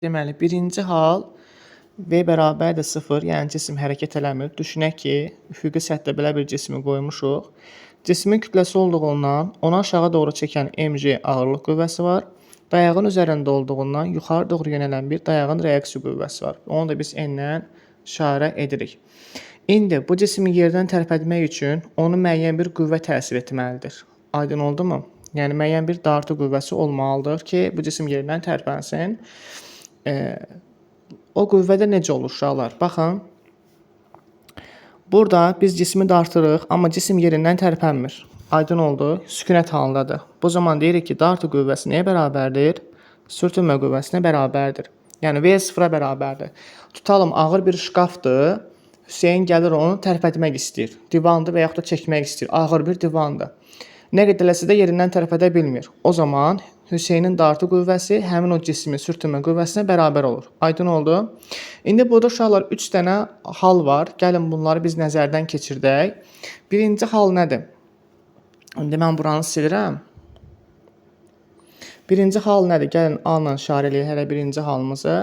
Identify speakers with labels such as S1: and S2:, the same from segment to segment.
S1: Deməli, birinci hal V bərabərdir 0, yəni cisim hərəkət eləmir. Düşünək ki, üfüqi səthdə belə bir cismi qoymuşuq. Cismin kütləsi olduğundan onu aşağı doğru çəkən mg ağırlıq qüvvəsi var. Dayağın üzərində olduğundan yuxarı doğru yönələn bir dayağın reaksiya qüvvəsi var. Onu da biz n-lə işarə edirik. İndi bu cismi yerdən tərpətmək üçün onu müəyyən bir qüvvə təsir etməlidir. Aydın oldu mu? Yəni müəyyən bir dartı qüvvəsi olmalıdır ki, bu cisim yerindən tərpənsin. O qüvvədə necə olur uşaqlar? Baxın. Burada biz cismi dartırıq, amma cisim yerindən tərpənmir. Aydın oldu, sükunət halındadır. Bu zaman deyirik ki, dartı qüvvəsi nəyə bərabərdir? Sürtünmə qüvvəsinə bərabərdir. Yəni V sıfıra bərabərdir. Tutalım, ağır bir şkafdır. Hüseyn gəlir onu tərpətmək istəyir. Divandır və yaxud da çəkmək istəyir. Ağır bir divandır. Nə qədər eləsə də yerindən tərpədə bilmir. O zaman Hüseynin dartı qüvvəsi həmin o cismin sürtünmə qüvvəsinə bərabər olur. Aydın oldu? İndi burada uşaqlar 3 dənə hal var. Gəlin bunları biz nəzərdən keçirdək. Birinci hal nədir? İndi mən buranı silirəm. Birinci hal nədir? Gəlin A ilə işarə eləyək hələ birinci halımızı.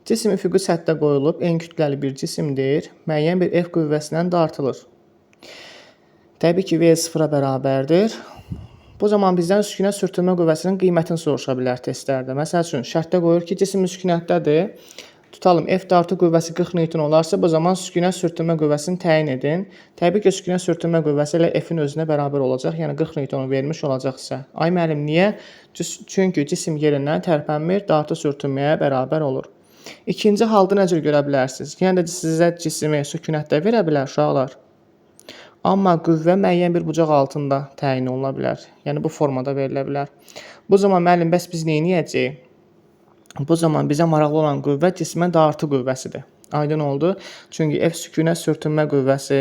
S1: Cisim üfüqi səthdə qoyulub, en kütləli bir cisimdir. Müəyyən bir F qüvvəsindən dartılır. Təbii ki, V sıfıra bərabərdir. Bu zaman bizdən sükunət sürtünmə qüvvəsinin qiymətini soruşa bilər testlərdə. Məsəl üçün, şərtdə qoyur ki, cisim sükunətdədir. Tutalım, F dartı qüvvəsi 40 Newton olarsa, bu zaman sükunət sürtünmə qüvvəsini təyin edin. Təbii ki, sükunət sürtünmə qüvvəsi ilə F-in özünə bərabər olacaq. Yəni 40 Newton vermiş olacaqsa. Ay müəllim, niyə? Çünki cisim yerindən tərpənmir, dartı sürtünməyə bərabər olur. İkinci halda necə görə bilərsiniz? Yəni də sizə cisimi sükunətdə verə bilər uşaqlar. Amma qüvvə müəyyən bir bucaq altında təyin oluna bilər. Yəni bu formada verilə bilər. Bu zaman müəllim, bəs biz nə edəcəyik? Bu zaman bizə maraqlı olan qüvvə cismə dartı qüvvəsidir. Aydın oldu. Çünki F sükunət sürtünmə qüvvəsi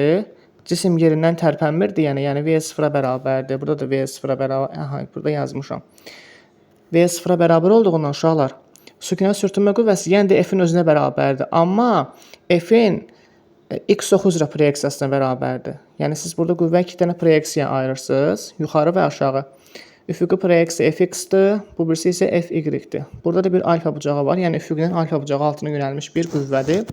S1: cisim yerindən tərpənmirdi. Yəni V sıfıra bərabərdir. Burada da V sıfıra bərabər. Aha, burada yazmışam. V sıfıra bərabər olduğundan uşaqlar, sükunət sürtünmə qüvvəsi yəni də F-in özünə bərabərdir. Amma F-in x oxu üzrə proyeksiyasına bərabərdir. Yəni siz burada qüvvə 2 dənə proyeksiya ayırırsınız, yuxarı və aşağı. Üfüqi proyeksiya fx-dir, bu birisi isə fy-dir. Burada da bir alfa bucağı var, yəni üfüqün alfa bucağı altına yönəlmiş bir qüvvədir.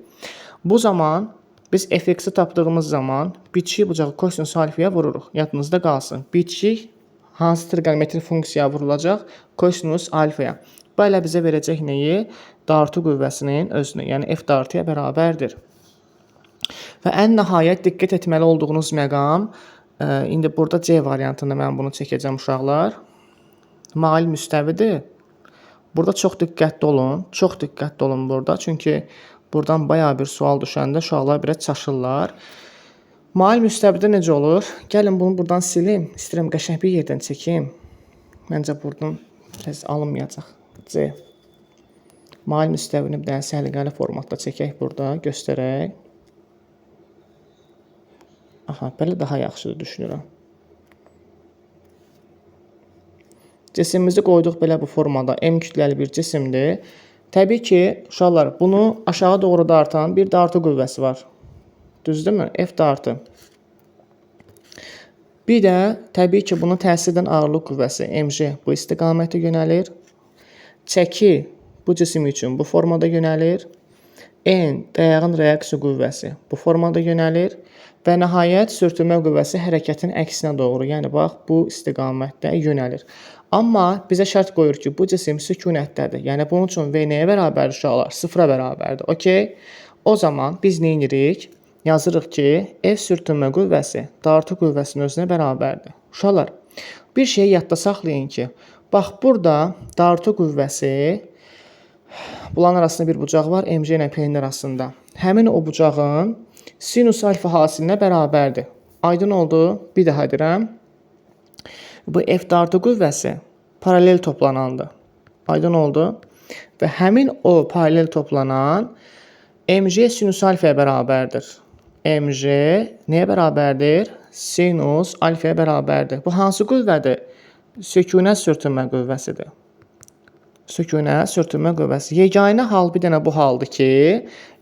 S1: Bu zaman biz fx-i tapdığımız zaman bitişik bucağı kosinus alfaya vururuq. Yadınızda qalsın. Bitişik hansı trigonometrik funksiyaya vurulacaq? Kosinus alfaya. Bu elə bizə verəcək nəyi? Dartı qüvvəsinin özünü, yəni f dartıya bərabərdir. Və ən nəhayət diqqət etməli olduğunuz məqam, indi burada C variantında mən bunu çəkəcəm uşaqlar. Mail müstəvidir. Burada çox diqqətli olun. Çox diqqətli olun burada. Çünki buradan bayağı bir sual düşəndə uşaqlar biraz çaşırlar. Mail müstəvidə necə olur? Gəlin bunu buradan silim. İstəyirəm qəşəng bir yerdən çəkim. Məncə buradan biraz alınmayacaq. C. Mail müstəvini bir dənə səliqəli formatda çəkək burada. Göstərək. Aha, belə daha yaxşıdır düşünürəm. Cisimimizi qoyduq belə bu formada. M kütləli bir cisimdir. Təbii ki, uşaqlar, bunu aşağı doğru dartan bir dartı qüvvəsi var. Düzdürmü? F dartı. Bir də təbii ki, bunu təsir edən ağırlıq qüvvəsi mg bu istiqamətə yönəlir. Çəki bu cisim üçün bu formada yönəlir. N dayağın reaksiya qüvvəsi bu formada yönəlir. Və nəhayət sürtünmə qüvvəsi hərəkətin əksinə doğru, yəni bax bu istiqamətdə yönəlir. Amma bizə şərt qoyur ki, bu cisim sükunətdədir. Yəni bunun üçün V nəyə bərabərdir uşaqlar? Sıfıra bərabərdir. Okay? O zaman biz nə edirik? Yazırıq ki, F sürtünmə qüvvəsi dartı qüvvəsinin özünə bərabərdir. Uşaqlar, bir şeyi yadda saxlayın ki, bax burada dartı qüvvəsi, bunların arasında bir bucaq var, mg ilə p-nin arasında. Həmin o bucağın sinus alfa hasilinə bərabərdir. Aydın oldu? Bir daha deyirəm. Bu F dartı qüvvəsi paralel toplanandır. Aydın oldu? Və həmin o paralel toplanan mg sinus alfaya bərabərdir. Mg nəyə bərabərdir? Sinus alfaya bərabərdir. Bu hansı qüvvədir? Sükunət sürtünmə qüvvəsidir. Sükunət sürtünmə qüvvəsi. Yeganə hal bir dənə bu haldır ki,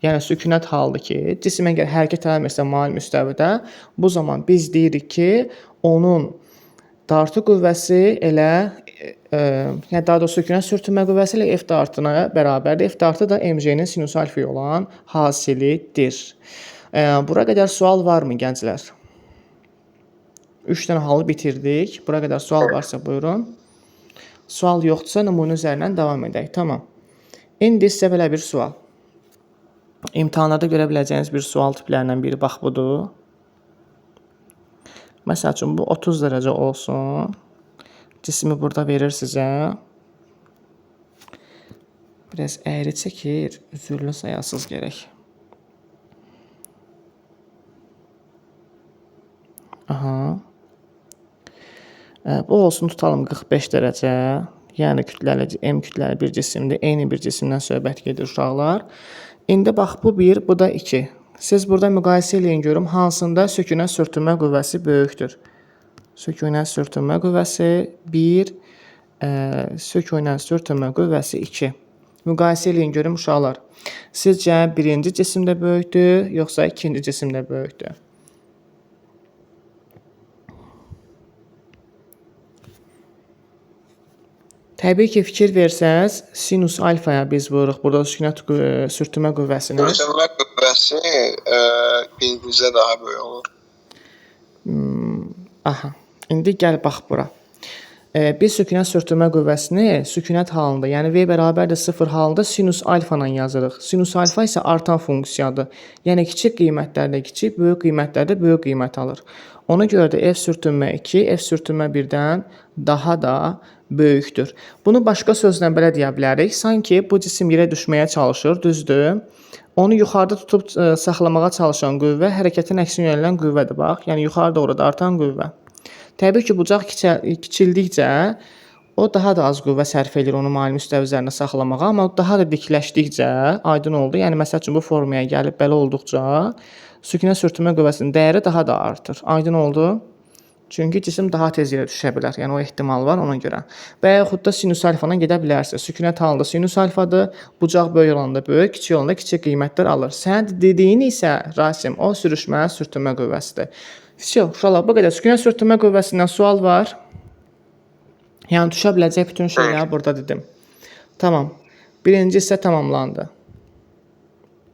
S1: yəni sükunət haldır ki, cisim əgər hərəkət eləmirsə mail müstəvidə, bu zaman biz deyirik ki, onun dartı qüvvəsi elə yəni daha doğrusu sökünən sürtünmə qüvvəsi ilə F dartına bərabərdir. F dartı da mc-nin sinus alfaya olan hasilidir. Bura qədər sual varmı gənclər? 3 dənə halı bitirdik. Bura qədər sual varsa buyurun. Sual yoxdursa nümunə üzərindən davam edək. Tamam. İndi sizə belə bir sual. İmtahanlarda görə biləcəyiniz bir sual tiplərindən biri bax budur. Məsəl üçün bu 30 dərəcə olsun. Cismi burada verir sizə. Biraz əyri çəkir. Üzürlü sayasız gərək. Aha. Bu olsun tutalım 45 dərəcə. Yəni kütləli, M kütləli bir cisimdir. Eyni bir cisimdən söhbət gedir uşaqlar. İndi bax bu 1, bu da 2. Siz burada müqayisə eləyin görüm hansında sökünə sürtünmə qüvvəsi böyükdür. Sökünə sürtünmə qüvvəsi 1, sökünə sürtünmə qüvvəsi 2. Müqayisə eləyin görüm uşaqlar. Sizcə birinci cisim də böyükdür, yoxsa ikinci cisim də böyükdür? Təbii ki, fikir versəz, sinus alfaya biz vururuq. Burada sürtünmə qüvvəsini.
S2: Sürtünmə qüvvəsi birincizə daha böyük olur.
S1: Aha. İndi gəl bax bura. Biz sökünət sürtünmə qüvvəsini sükunət halında, yəni V bərabərdir 0 halında sinus alfa ilə yazırıq. Sinus alfa isə artan funksiyadır. Yəni kiçik qiymətlərdə kiçik, böyük qiymətlərdə böyük qiymət alır. Ona görə də F sürtünmə 2, F sürtünmə 1-dən daha da böyükdür. Bunu başqa sözlə belə deyə bilərik. Sanki bu cisim yerə düşməyə çalışır, düzdür? Onu yuxarıda tutub saxlamağa çalışan qüvvə hərəkətin əksinə yönələn qüvvədir bax. Yəni yuxarı doğru da artan qüvvə. Təbii ki, bucaq kiçildikcə o daha da az qüvvə sərf edir onu mailin müstəvi üzərində saxlamağa, amma daha da dikləşdikcə aydın oldu. Yəni məsəl üçün bu formaya gəlib belə olduqca sükunət sürtünmə qüvvəsinin dəyəri daha da artır. Aydın oldu? Çünki cisim daha tez yerə düşə bilər. Yəni o ehtimal var ona görə. Və yaxud da sinus alfadan gedə bilərsiniz. Sükunət halında sinus alfadır, bucaq böyük olanda böyük, kiçik olanda kiçik qiymətlər alır. Sən dediyin isə Rasim o sürüşmə sürtünmə qüvvəsidir. Uşaqlar, bu qədər sükunət sürtünmə qüvvəsindən sual var. Yəni düşə biləcək bütün şeyləri burada dedim. Tamam. Birinci hissə tamamlandı.